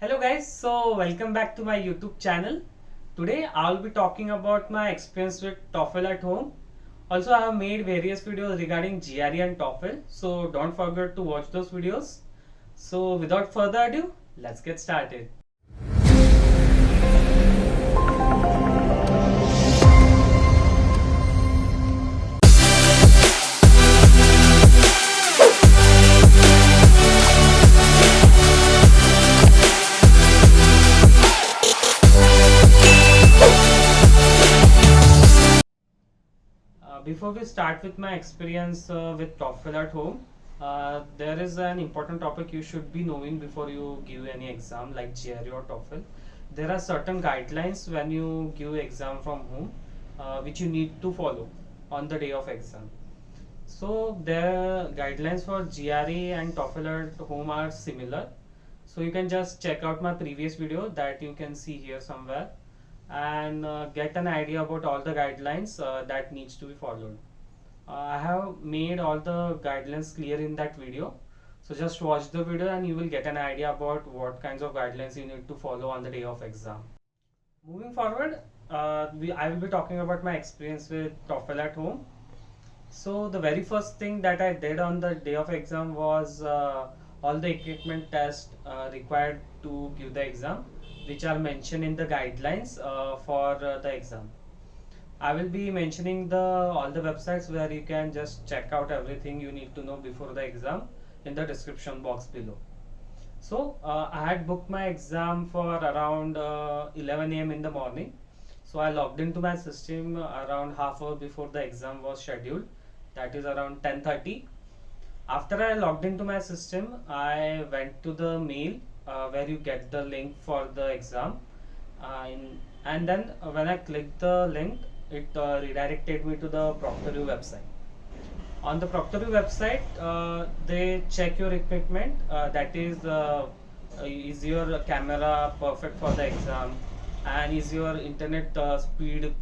Hello guys, so welcome back to my YouTube channel. Today I'll be talking about my experience with Toefl at home. Also I have made various videos regarding GRE and Toefl, so don't forget to watch those videos. So without further ado, let's get started. Before we start with my experience with Toefl at home, there is an important topic you should be knowing before you give any exam like GRE or Toefl. There are certain guidelines when you give exam from home, which you need to follow on the day of exam. So the guidelines for GRE and Toefl at home are similar. So you can just check out my previous video that you can see here somewhere and get an idea about all the guidelines that needs to be followed. I have made all the guidelines clear in that video. So just watch the video and you will get an idea about what kinds of guidelines you need to follow on the day of exam. Moving forward, I will be talking about my experience with Toefl at home. So the very first thing that I did on the day of exam was all the equipment tests required to give the exam, which are mentioned in the guidelines for the exam. I will be mentioning all the websites where you can just check out everything you need to know before the exam in the description box below. So I had booked my exam for around 11 a.m. in the morning. So I logged into my system around half hour before the exam was scheduled, that is around 10:30. After I logged into my system, I went to the mail where you get the link for the exam, and then when I clicked the link, it redirected me to the Proctor website. On the Proctor website, they check your equipment, that is your camera perfect for the exam, and is your internet speed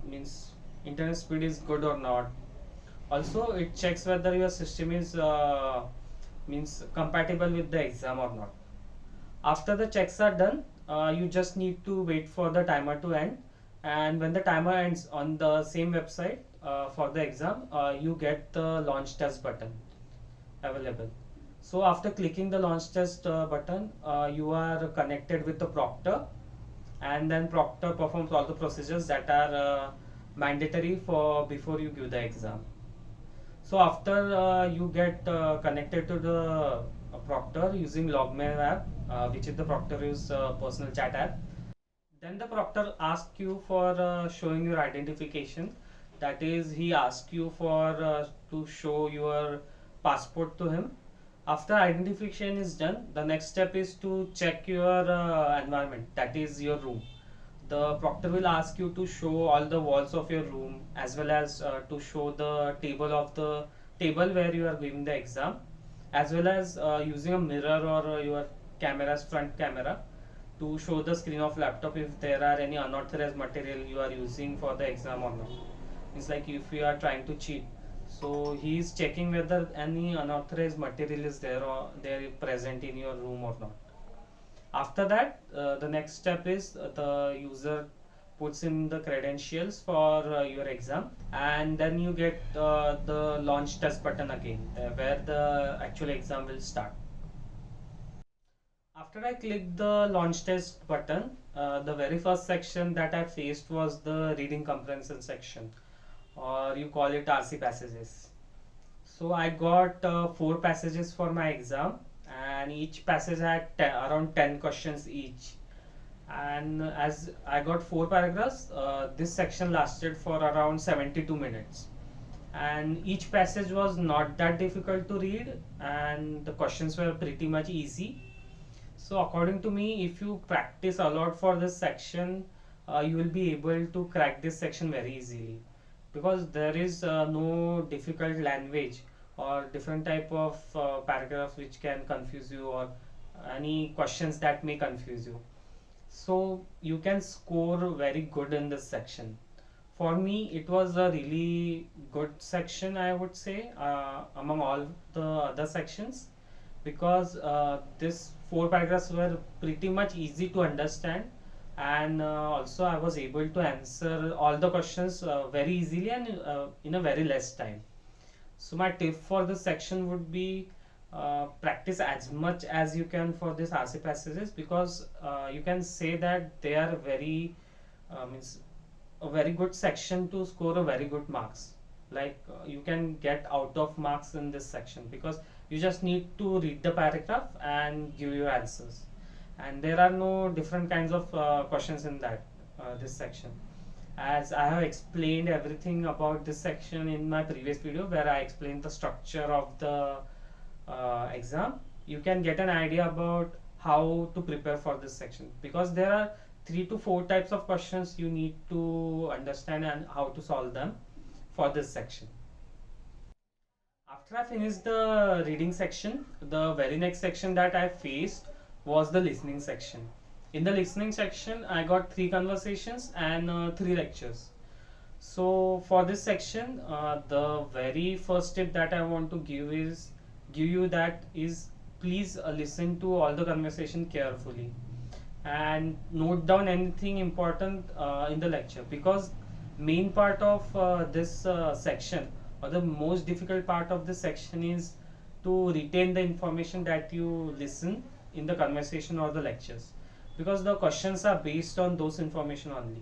means internet speed is good or not. Also it checks whether your system is means compatible with the exam or not. After the checks are done, you just need to wait for the timer to end, and when the timer ends on the same website for the exam, you get the launch test button available. So after clicking the launch test button, you are connected with the Proctor, and then Proctor performs all the procedures that are mandatory for before you give the exam. So after you get connected to the Proctor using Logmail app, which is the Proctor's personal chat app, then the Proctor asks you for showing your identification. That is, he asks you for to show your passport to him. After identification is done, the next step is to check your environment, that is your room. The Proctor will ask you to show all the walls of your room, as well as to show the table where you are giving the exam, as well as using a mirror or your camera's front camera to show the screen of laptop if there are any unauthorized material you are using for the exam or not. It's like if you are trying to cheat. So he is checking whether any unauthorized material is there or there present in your room or not. After that, the next step is the user puts in the credentials for your exam, and then you get the launch test button again, where the actual exam will start. After I clicked the launch test button, the very first section that I faced was the reading comprehension section, or you call it RC passages. So I got 4 passages for my exam, and each passage had around 10 questions each. And as I got 4 paragraphs, this section lasted for around 72 minutes. And each passage was not that difficult to read, and the questions were pretty much easy. So according to me, if you practice a lot for this section, you will be able to crack this section very easily, because there is no difficult language or different type of paragraphs which can confuse you, or any questions that may confuse you. So you can score very good in this section. For me, it was a really good section, I would say, among all the other sections, because this 4 paragraphs were pretty much easy to understand, and also I was able to answer all the questions very easily and in a very less time. So my tip for this section would be practice as much as you can for this RC passages, because you can say that they are very means a very good section to score a very good marks. Like you can get out of marks in this section because you just need to read the paragraph and give your answers, and there are no different kinds of questions in that this section, as I have explained everything about this section in my previous video where I explained the structure of the exam. You can get an idea about how to prepare for this section, because there are 3 to 4 types of questions you need to understand and how to solve them for this section. After I finished the reading section, the very next section that I faced was the listening section. In the listening section, I got 3 conversations and 3 lectures. So for this section, the very first tip that I want to give you that is, please listen to all the conversation carefully and note down anything important in the lecture, because main part of this section, or the most difficult part of this section, is to retain the information that you listen in the conversation or the lectures, because the questions are based on those information only.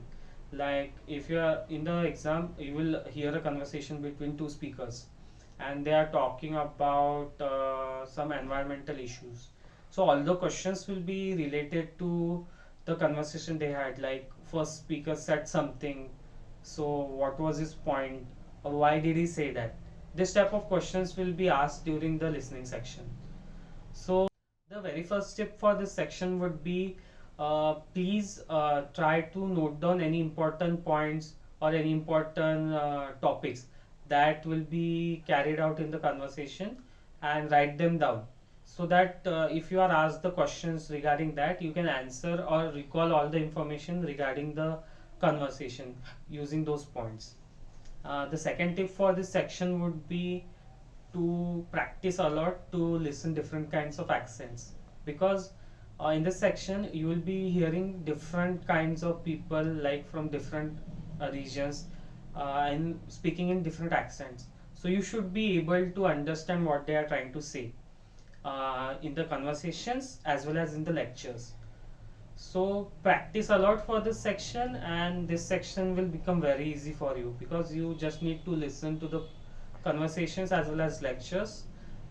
Like if you are in the exam, you will hear a conversation between 2 speakers and they are talking about some environmental issues. So all the questions will be related to the conversation they had, like first speaker said something, so what was his point, or why did he say that. This type of questions will be asked during the listening section. So the very first tip for this section would be, please try to note down any important points or any important topics that will be carried out in the conversation, and write them down, so that if you are asked the questions regarding that, you can answer or recall all the information regarding the conversation using those points. The second tip for this section would be to practice a lot to listen different kinds of accents, because in this section you will be hearing different kinds of people, like from different regions, and speaking in different accents. So you should be able to understand what they are trying to say in the conversations as well as in the lectures. So practice a lot for this section, and this section will become very easy for you, because you just need to listen to the conversations as well as lectures,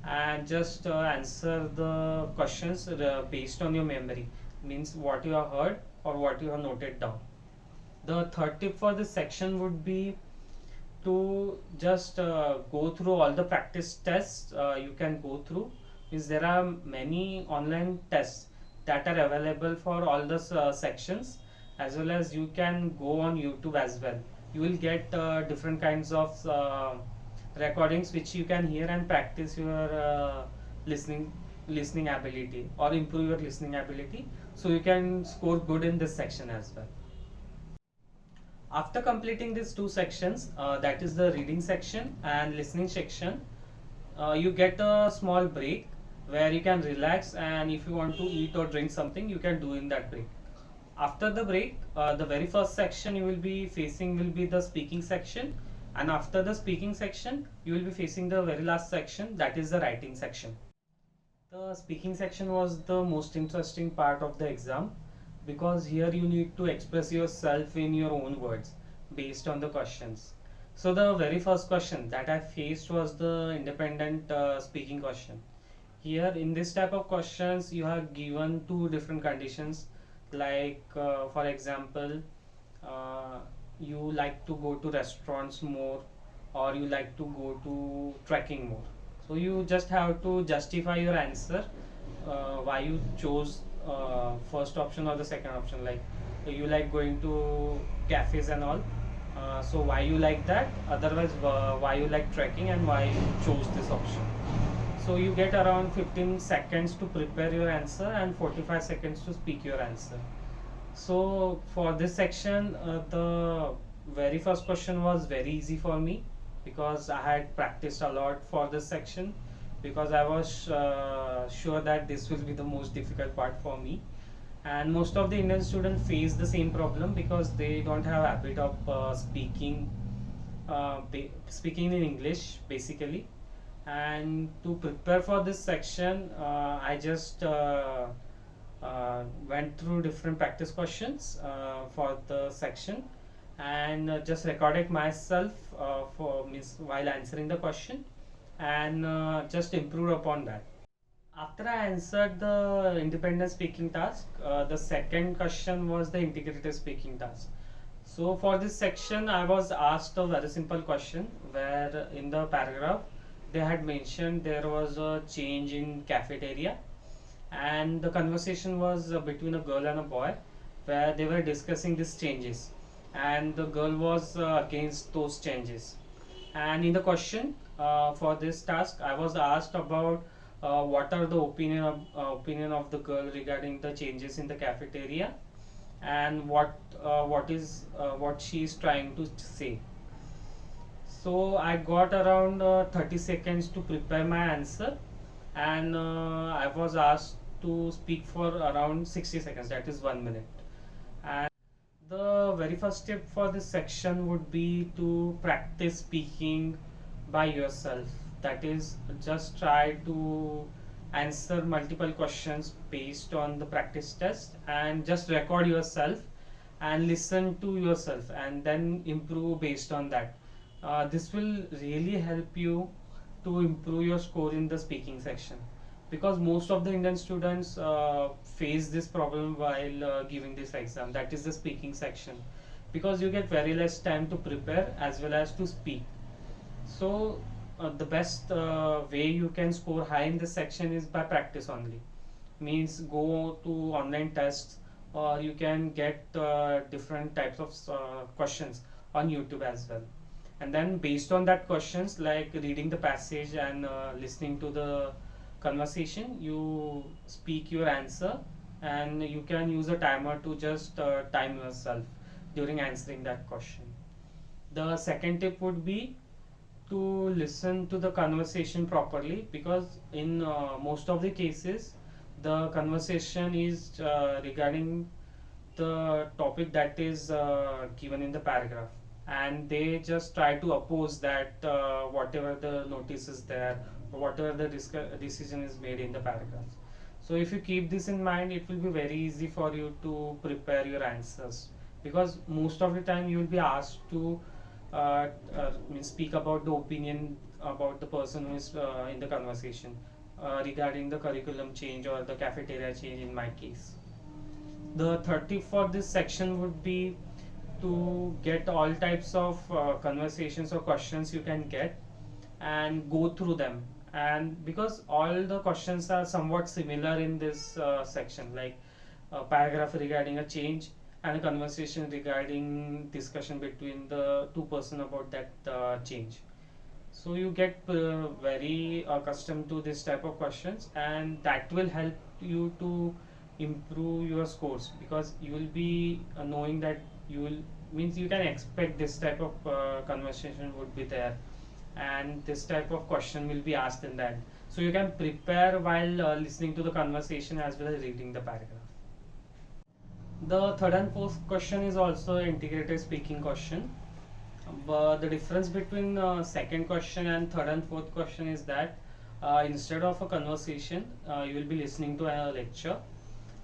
and just answer the questions based on your memory, means what you have heard or what you have noted down. The third tip for this section would be to just go through all the practice tests you can go through. Means there are many online tests that are available for all the sections, as well as you can go on YouTube as well. You will get different kinds of recordings which you can hear and practice your listening ability, or improve your listening ability, so you can score good in this section as well. After completing these 2 sections, that is the reading section and listening section, you get a small break where you can relax, and if you want to eat or drink something, you can do in that break. After the break, the very first section you will be facing will be the speaking section, and after the speaking section you will be facing the very last section, that is the writing section. The speaking section was the most interesting part of the exam, because here you need to express yourself in your own words based on the questions. So the very first question that I faced was the independent speaking question. Here in this type of questions you are given 2 different conditions, like for example, you like to go to restaurants more, or you like to go to trekking more. So you just have to justify your answer, why you chose first option or the second option. Like you like going to cafes and all, so why you like that, otherwise why you like trekking, and why you chose this option. So you get around 15 seconds to prepare your answer and 45 seconds to speak your answer. So for this section, the very first question was very easy for me, because I had practiced a lot for this section, because I was sure that this will be the most difficult part for me. And most of the Indian students face the same problem because they don't have habit of speaking in English basically. And to prepare for this section, I just went through different practice questions for the section, and just recorded myself for means while answering the question, and just improved upon that. After I answered the independent speaking task, the second question was the integrative speaking task. So for this section, I was asked a very simple question where in the paragraph they had mentioned there was a change in cafeteria, and the conversation was between a girl and a boy where they were discussing these changes, and the girl was against those changes. And in the question for this task, I was asked about what are the opinion of the girl regarding the changes in the cafeteria, and what she is trying to say. So I got around 30 seconds to prepare my answer, and I was asked to speak for around 60 seconds, that is 1 minute. And the very first step for this section would be to practice speaking by yourself. That is, just try to answer multiple questions based on the practice test, and just record yourself and listen to yourself and then improve based on that. This will really help you to improve your score in the speaking section, because most of the Indian students face this problem while giving this exam, that is the speaking section, because you get very less time to prepare as well as to speak. So the best way you can score high in this section is by practice only. Means go to online tests, or you can get different types of questions on YouTube as well. And then based on that questions, like reading the passage and listening to the conversation, you speak your answer, and you can use a timer to just time yourself during answering that question. The second tip would be to listen to the conversation properly, because in most of the cases the conversation is regarding the topic that is given in the paragraph, and they just try to oppose that whatever the notice is there, or whatever the decision is made in the paragraph. So if you keep this in mind, it will be very easy for you to prepare your answers, because most of the time you will be asked to speak about the opinion about the person who is in the conversation regarding the curriculum change or the cafeteria change in my case. The 30 for this section would be to get all types of conversations or questions you can get and go through them. And because all the questions are somewhat similar in this section, like a paragraph regarding a change and a conversation regarding discussion between the two person about that change. So you get very accustomed to this type of questions, and that will help you to improve your scores, because you will be knowing that you will means you can expect this type of conversation would be there, and this type of question will be asked in that, so you can prepare while listening to the conversation as well as reading the paragraph. The third and fourth question is also integrated speaking question, but the difference between second question and third and fourth question is that instead of a conversation, you will be listening to a lecture,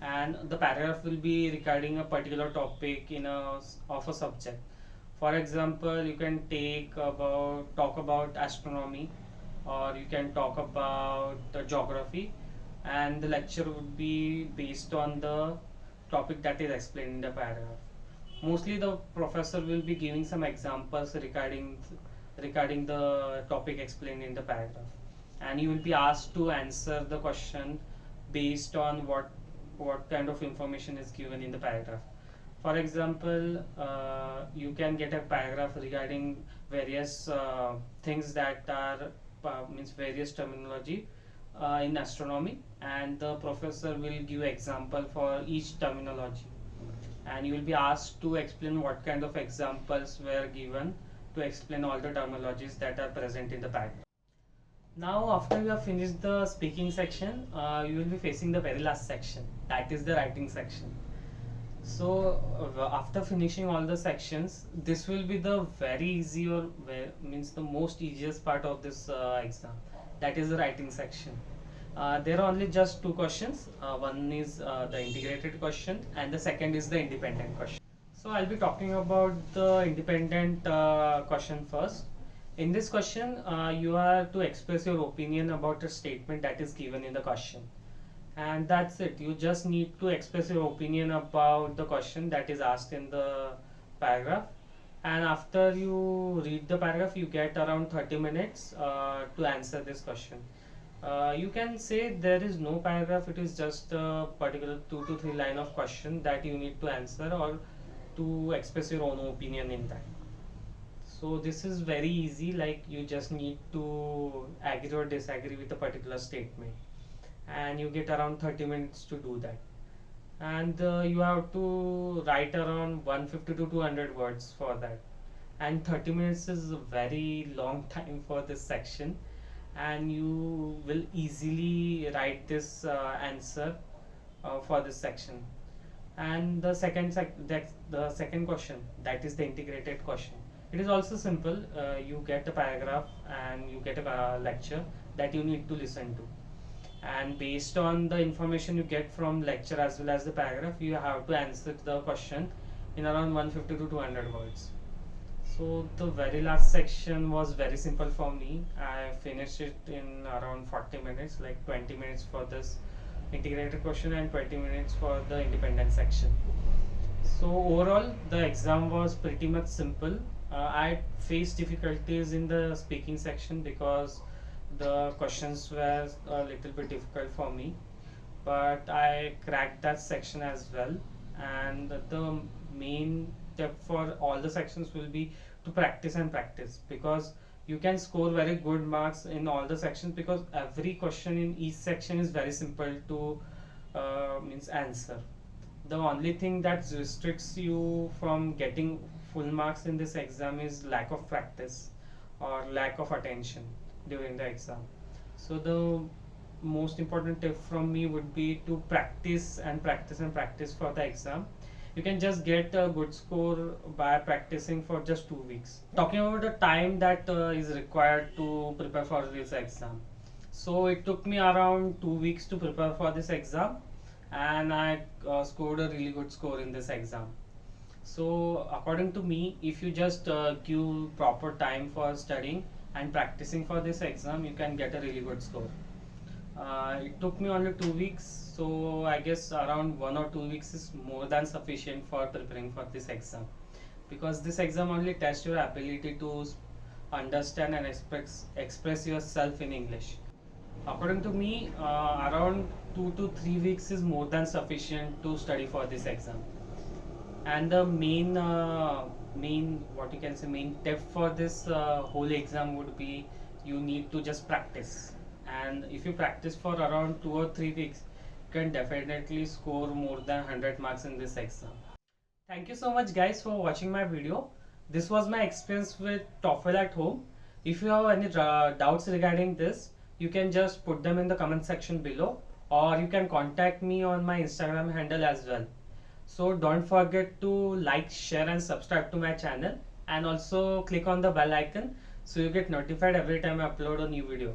and the paragraph will be regarding a particular topic in of a subject. For example, you can talk about astronomy, or you can talk about geography, and the lecture would be based on the topic that is explained in the paragraph. Mostly the professor will be giving some examples regarding the topic explained in the paragraph, and you will be asked to answer the question based on what kind of information is given in the paragraph. For example, you can get a paragraph regarding various things that are means various terminology in astronomy, and the professor will give example for each terminology, and you will be asked to explain what kind of examples were given to explain all the terminologies that are present in the paragraph. Now, after you have finished the speaking section, you will be facing the very last section, that is the writing section. So, after finishing all the sections, this will be the very easy or means the most easiest part of this exam, that is the writing section. There are only just two questions. One is the integrated question, and the second is the independent question. So I'll be talking about the independent question first. In this question, you are to express your opinion about a statement that is given in the question. And that's it. You just need to express your opinion about the question that is asked in the paragraph. And after you read the paragraph, you get around 30 minutes to answer this question. You can say there is no paragraph, it is just a particular 2 to 3 line of question that you need to answer or to express your own opinion in that. So this is very easy, like you just need to agree or disagree with a particular statement, and you get around 30 minutes to do that. And you have to write around 150 to 200 words for that. And 30 minutes is a very long time for this section, and you will easily write this answer for this section. And the the second question, that is the integrated question. It is also simple. You get a paragraph and you get a lecture that you need to listen to, and based on the information you get from lecture as well as the paragraph, you have to answer the question in around 150 to 200 words. So the very last section was very simple for me. I finished it in around 40 minutes, like 20 minutes for this integrated question and 20 minutes for the independent section. So overall, the exam was pretty much simple. I faced difficulties in the speaking section because the questions were a little bit difficult for me, but I cracked that section as well. And the main tip for all the sections will be to practice and practice, because you can score very good marks in all the sections, because every question in each section is very simple to means answer. The only thing that restricts you from getting full marks in this exam is lack of practice or lack of attention during the exam. So the most important tip from me would be to practice and practice and practice for the exam. You can just get a good score by practicing for just 2 weeks. Talking about the time that is required to prepare for this exam. So it took me around 2 weeks to prepare for this exam, and I scored a really good score in this exam. So according to me, if you just give proper time for studying and practicing for this exam, you can get a really good score. It took me only 2 weeks, so I guess around 1 or 2 weeks is more than sufficient for preparing for this exam, because this exam only tests your ability to understand and express yourself in English. According to me, around 2 to 3 weeks is more than sufficient to study for this exam. And the main what you can say main tip for this whole exam would be you need to just practice. And if you practice for around 2 or 3 weeks, you can definitely score more than 100 marks in this exam. Thank you so much guys for watching my video. This was my experience with TOEFL at home. If you have any doubts regarding this, you can just put them in the comment section below, or you can contact me on my Instagram handle as well. So don't forget to like, share and subscribe to my channel, and also click on the bell icon so you get notified every time I upload a new video.